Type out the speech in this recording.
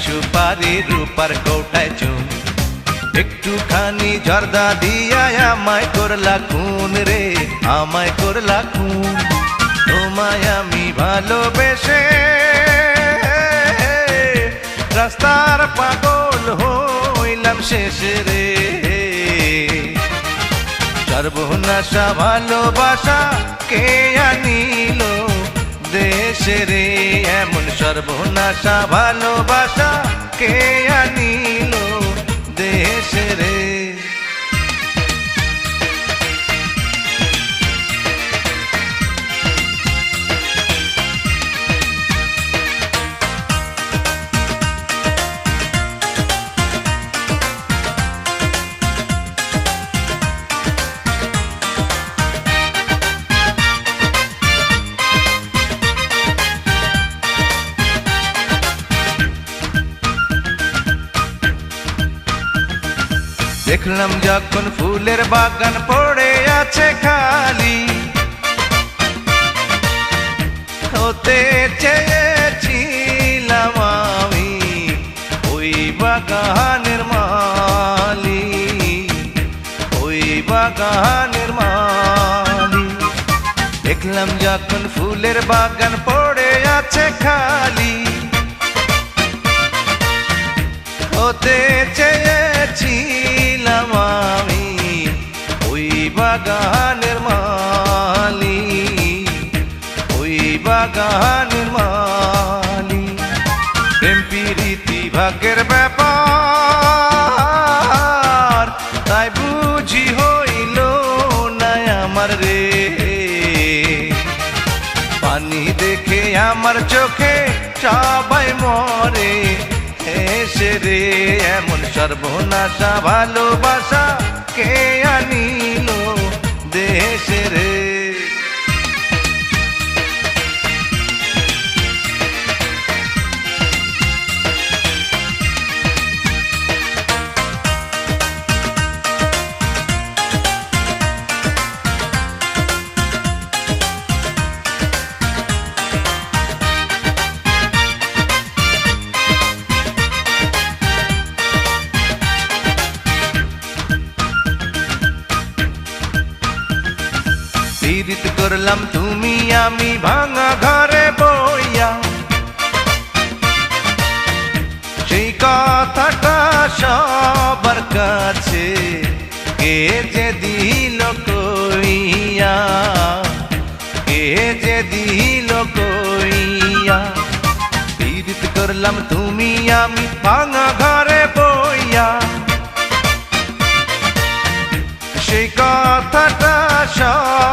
সুপারি রূপার কৌটায় চুন একটুখানি জর্দা দিয়া আমায় করলা খুন রে আমায় করলা খুন তোমায় আমি ভালোবেসে রাস্তার পাগল হইলাম শেষ রে সর্বনাশা ভালোবাসা কে আনিল দেশে রে এমন সর্বনাশা ভালোবাসা কে আনিল দেশে রে দেখলাম যখন ফুলের বাগান পড়ে আছে খালি হতে চেয়েছিলাম আমি ওই বাগানের মালি ওই বাগানের মালি দেখলাম যখন ফুলের বাগান পড়ে আছে খালি হতে চেয়েছিলাম আমি ওই বাগানের মালি ওই বাগানের মালি প্রেম প্রীতি ভাগ্যের ব্যাপার তাই বুঝি হইল না আমার রে পানি দেখে আমার চোখে সবাই মরে এসে রে এমন সর্বনাশা ভালোবাসা কে আনিল দেশে রে পীড়িত করলাম তুমি আমি ভাঙা ঘরে বইয়া সেই কথাটা সবার কাছে কে যে দিল কইয়া কে যে দিল কইয়া পীড়িত করলাম তুমি আমি ভাঙা ঘরে বইয়া সেই কথাটা সব